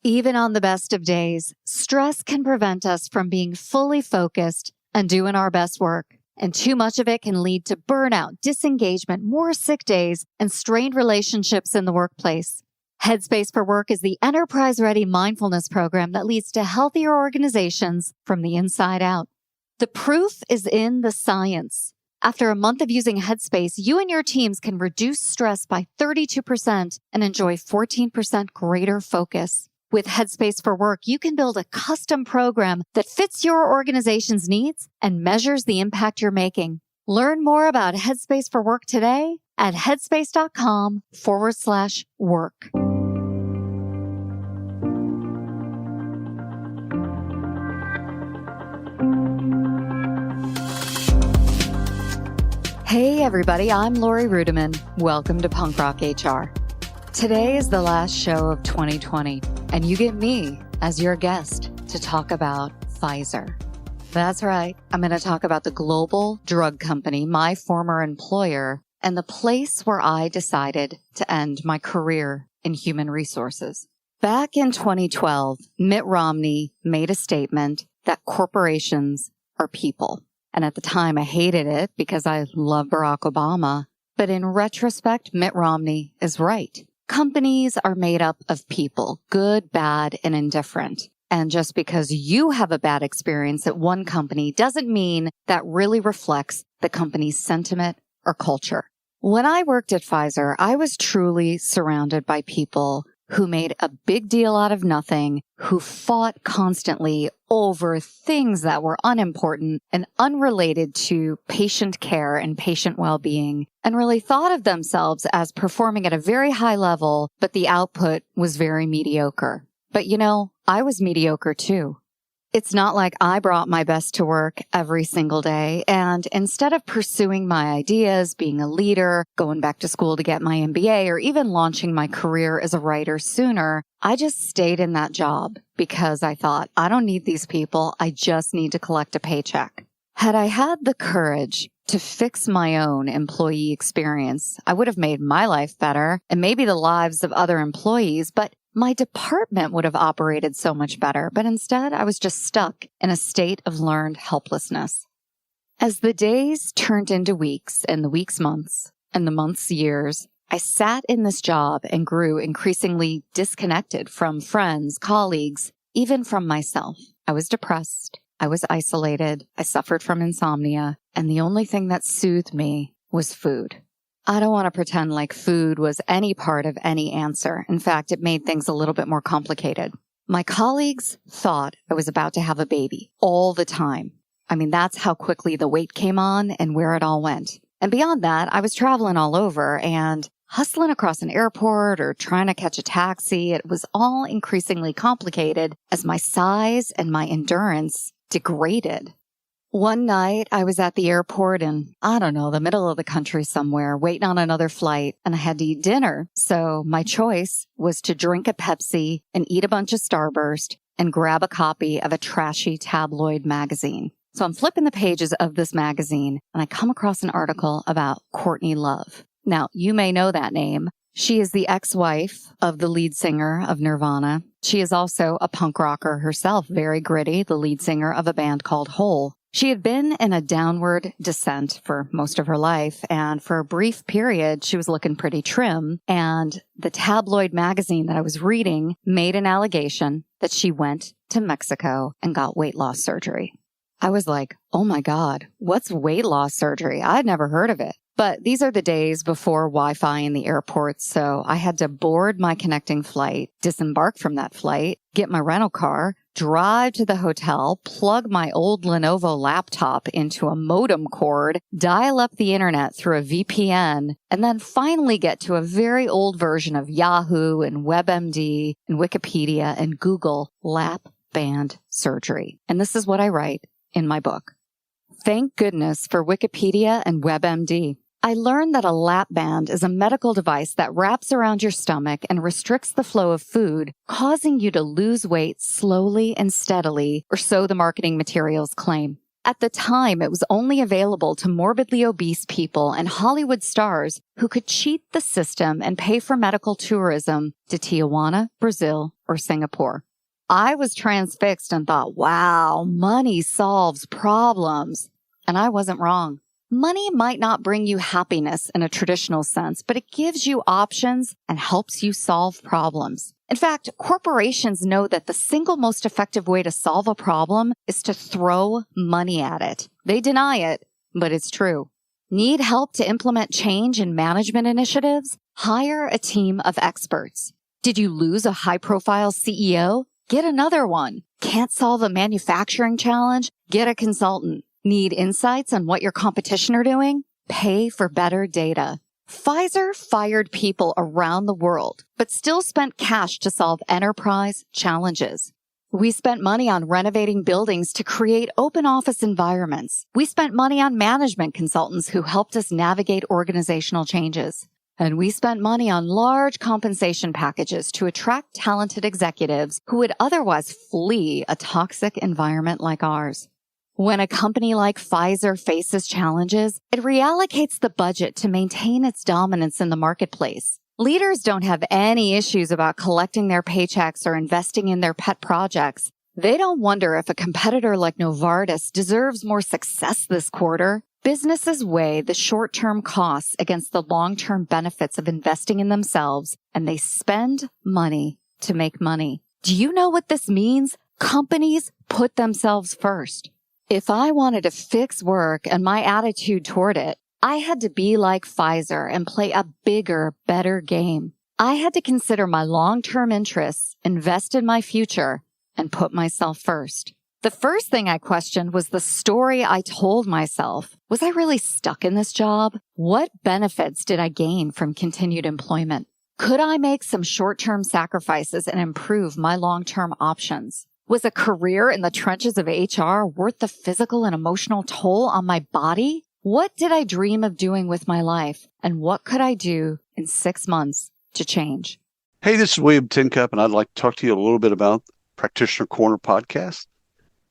Even on the best of days, stress can prevent us from being fully focused and doing our best work. And too much of it can lead to burnout, disengagement, more sick days, and strained relationships in the workplace. Headspace for Work is the enterprise-ready mindfulness program that leads to healthier organizations from the inside out. The proof is in the science. After a month of using Headspace, you and your teams can reduce stress by 32% and enjoy 14% greater focus. With Headspace for Work, you can build a custom program that fits your organization's needs and measures the impact you're making. Learn more about Headspace for Work today at headspace.com/work. Hey everybody, I'm Lori Rudiman. Welcome to Punk Rock HR. Today is the last show of 2020, and you get me as your guest to talk about Pfizer. That's right. I'm going to talk about the global drug company, my former employer, and the place where I decided to end my career in human resources. Back in 2012, Mitt Romney made a statement that corporations are people. And at the time, I hated it because I love Barack Obama. But in retrospect, Mitt Romney is right. Companies are made up of people, good, bad, and indifferent. And just because you have a bad experience at one company doesn't mean that really reflects the company's sentiment or culture. When I worked at Pfizer, I was truly surrounded by people who made a big deal out of nothing, who fought constantly over things that were unimportant and unrelated to patient care and patient well-being, and really thought of themselves as performing at a very high level, but the output was very mediocre. But I was mediocre too. It's not like I brought my best to work every single day. And instead of pursuing my ideas, being a leader, going back to school to get my MBA, or even launching my career as a writer sooner, I just stayed in that job because I thought, I don't need these people. I just need to collect a paycheck. Had I had the courage to fix my own employee experience, I would have made my life better and maybe the lives of other employees, but my department would have operated so much better, but instead I was just stuck in a state of learned helplessness. As the days turned into weeks and the weeks months and the months years, I sat in this job and grew increasingly disconnected from friends, colleagues, even from myself. I was depressed. I was isolated. I suffered from insomnia. And the only thing that soothed me was food. I don't want to pretend like food was any part of any answer. In fact, it made things a little bit more complicated. My colleagues thought I was about to have a baby all the time. I mean, that's how quickly the weight came on and where it all went. And beyond that, I was traveling all over and hustling across an airport or trying to catch a taxi. It was all increasingly complicated as my size and my endurance degraded. One night I was at the airport in, the middle of the country somewhere, waiting on another flight, and I had to eat dinner. So my choice was to drink a Pepsi and eat a bunch of Starburst and grab a copy of a trashy tabloid magazine. So I'm flipping the pages of this magazine and I come across an article about Courtney Love. Now, you may know that name. She is the ex-wife of the lead singer of Nirvana. She is also a punk rocker herself, very gritty, the lead singer of a band called Hole. She had been in a downward descent for most of her life, and for a brief period, she was looking pretty trim, and the tabloid magazine that I was reading made an allegation that she went to Mexico and got weight loss surgery. I was like, oh my God, what's weight loss surgery? I'd never heard of it. But these are the days before Wi-Fi in the airport, so I had to board my connecting flight, disembark from that flight, get my rental car, drive to the hotel, plug my old Lenovo laptop into a modem cord, dial up the internet through a VPN, and then finally get to a very old version of Yahoo and WebMD and Wikipedia and Google lap band surgery. And this is what I write in my book. Thank goodness for Wikipedia and WebMD. I learned that a lap band is a medical device that wraps around your stomach and restricts the flow of food, causing you to lose weight slowly and steadily, or so the marketing materials claim. At the time, it was only available to morbidly obese people and Hollywood stars who could cheat the system and pay for medical tourism to Tijuana, Brazil, or Singapore. I was transfixed and thought, wow, money solves problems. And I wasn't wrong. Money might not bring you happiness in a traditional sense, but it gives you options and helps you solve problems. In fact, corporations know that the single most effective way to solve a problem is to throw money at it. They deny it, but it's true. Need help to implement change in management initiatives? Hire a team of experts. Did you lose a high-profile CEO? Get another one. Can't solve a manufacturing challenge? Get a consultant. Need insights on what your competition are doing? Pay for better data. Pfizer fired people around the world, but still spent cash to solve enterprise challenges. We spent money on renovating buildings to create open office environments. We spent money on management consultants who helped us navigate organizational changes. And we spent money on large compensation packages to attract talented executives who would otherwise flee a toxic environment like ours. When a company like Pfizer faces challenges, it reallocates the budget to maintain its dominance in the marketplace. Leaders don't have any issues about collecting their paychecks or investing in their pet projects. They don't wonder if a competitor like Novartis deserves more success this quarter. Businesses weigh the short-term costs against the long-term benefits of investing in themselves, and they spend money to make money. Do you know what this means? Companies put themselves first. If I wanted to fix work and my attitude toward it, I had to be like Pfizer and play a bigger, better game. I had to consider my long-term interests, invest in my future, and put myself first. The first thing I questioned was the story I told myself. Was I really stuck in this job? What benefits did I gain from continued employment? Could I make some short-term sacrifices and improve my long-term options? Was a career in the trenches of HR worth the physical and emotional toll on my body? What did I dream of doing with my life? And what could I do in 6 months to change? Hey, this is William Tincup, and I'd like to talk to you a little bit about Practitioner Corner podcast.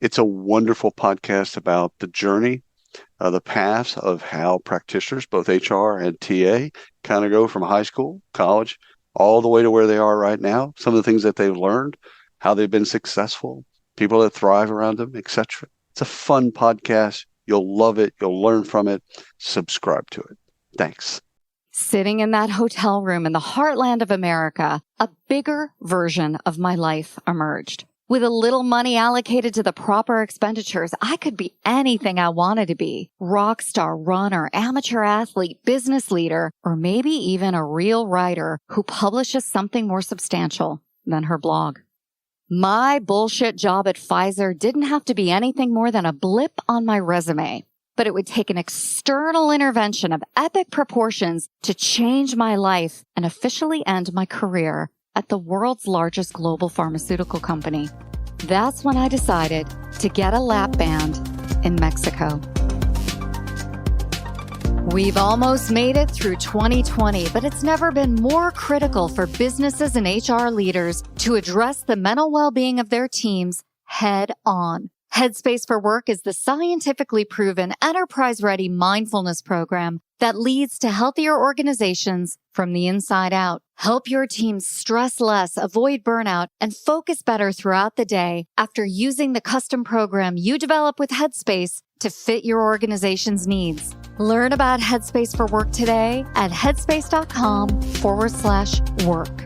It's a wonderful podcast about the journey, the paths of how practitioners, both HR and TA, kind of go from high school, college, all the way to where they are right now. Some of the things that they've learned, how they've been successful, people that thrive around them, etc. It's a fun podcast. You'll love it. You'll learn from it. Subscribe to it. Thanks. Sitting in that hotel room in the heartland of America, a bigger version of my life emerged. With a little money allocated to the proper expenditures, I could be anything I wanted to be. Rock star, runner, amateur athlete, business leader, or maybe even a real writer who publishes something more substantial than her blog. My bullshit job at Pfizer didn't have to be anything more than a blip on my resume, but it would take an external intervention of epic proportions to change my life and officially end my career at the world's largest global pharmaceutical company. That's when I decided to get a lap band in Mexico. We've almost made it through 2020, but it's never been more critical for businesses and HR leaders to address the mental well-being of their teams head on. Headspace for Work is the scientifically proven enterprise-ready mindfulness program that leads to healthier organizations from the inside out. Help your team stress less, avoid burnout, and focus better throughout the day after using the custom program you develop with Headspace to fit your organization's needs. Learn about Headspace for Work today at headspace.com/work.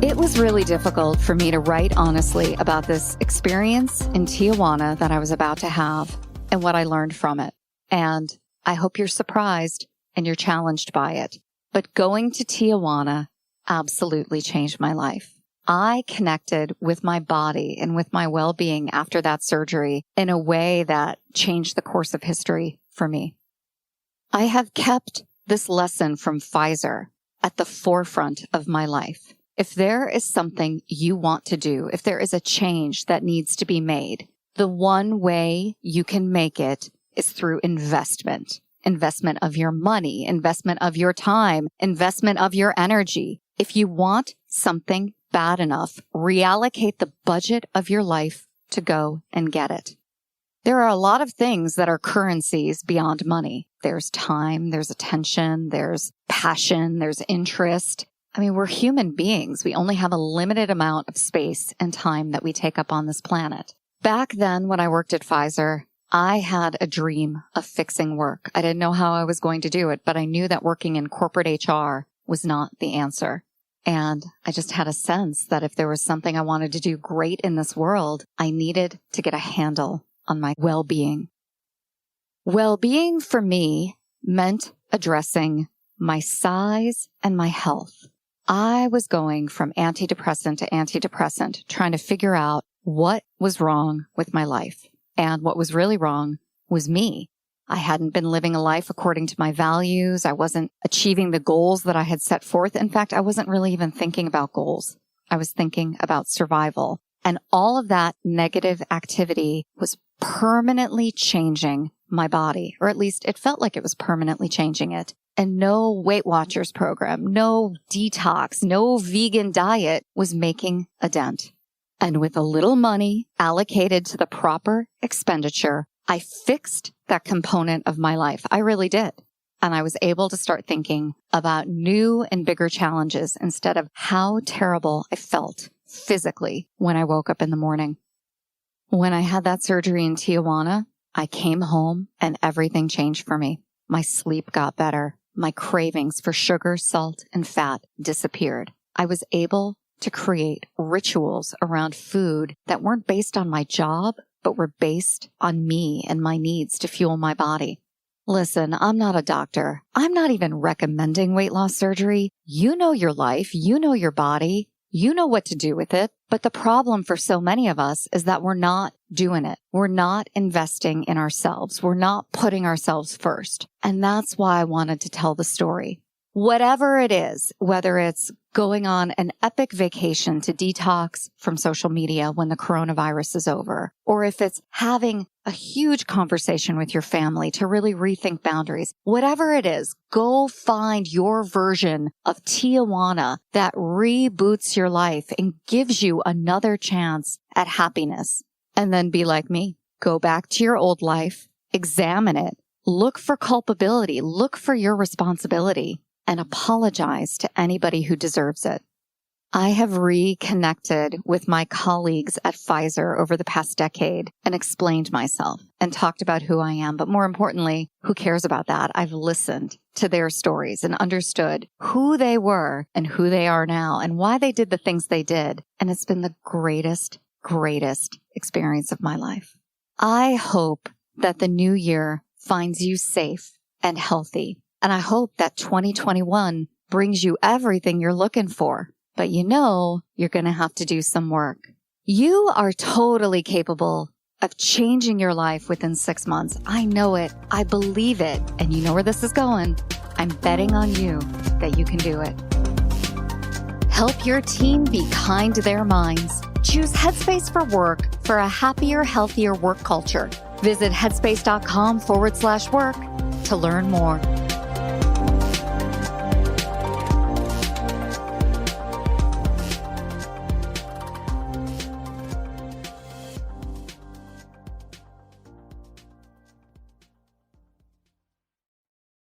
It was really difficult for me to write honestly about this experience in Tijuana that I was about to have and what I learned from it. And I hope you're surprised and you're challenged by it. But going to Tijuana absolutely changed my life. I connected with my body and with my well-being after that surgery in a way that changed the course of history for me. I have kept this lesson from Pfizer at the forefront of my life. If there is something you want to do, if there is a change that needs to be made, the one way you can make it is through investment. Investment of your money, investment of your time, investment of your energy. If you want something bad enough, reallocate the budget of your life to go and get it. There are a lot of things that are currencies beyond money. There's time, there's attention, there's passion, there's interest. I mean, we're human beings. We only have a limited amount of space and time that we take up on this planet. Back then, when I worked at Pfizer, I had a dream of fixing work. I didn't know how I was going to do it, but I knew that working in corporate HR was not the answer. And I just had a sense that if there was something I wanted to do great in this world, I needed to get a handle on my well-being. Well-being for me meant addressing my size and my health. I was going from antidepressant to antidepressant, trying to figure out what was wrong with my life. And what was really wrong was me. I hadn't been living a life according to my values. I wasn't achieving the goals that I had set forth. In fact, I wasn't really even thinking about goals. I was thinking about survival. And all of that negative activity was permanently changing my body, or at least it felt like it was permanently changing it. And no Weight Watchers program, no detox, no vegan diet was making a dent. And with a little money allocated to the proper expenditure, I fixed that component of my life. I really did. And I was able to start thinking about new and bigger challenges instead of how terrible I felt physically when I woke up in the morning. When I had that surgery in Tijuana, I came home and everything changed for me. My sleep got better. My cravings for sugar, salt, and fat disappeared. I was able to create rituals around food that weren't based on my job, but were based on me and my needs to fuel my body. Listen, I'm not a doctor. I'm not even recommending weight loss surgery. You know your life. You know your body. You know what to do with it. But the problem for so many of us is that we're not doing it. We're not investing in ourselves. We're not putting ourselves first. And that's why I wanted to tell the story. Whatever it is, whether it's going on an epic vacation to detox from social media when the coronavirus is over, or if it's having a huge conversation with your family to really rethink boundaries, whatever it is, go find your version of Tijuana that reboots your life and gives you another chance at happiness. And then be like me. Go back to your old life, examine it, look for culpability, look for your responsibility, and apologize to anybody who deserves it. I have reconnected with my colleagues at Pfizer over the past decade and explained myself and talked about who I am. But more importantly, who cares about that? I've listened to their stories and understood who they were and who they are now and why they did the things they did. And it's been the greatest experience of my life. I hope that the new year finds you safe and healthy. And I hope that 2021 brings you everything you're looking for. But you know, you're going to have to do some work. You are totally capable of changing your life within 6 months. I know it. I believe it. And you know where this is going. I'm betting on you that you can do it. Help your team be kind to their minds. Choose Headspace for work for a happier, healthier work culture. Visit headspace.com/work to learn more.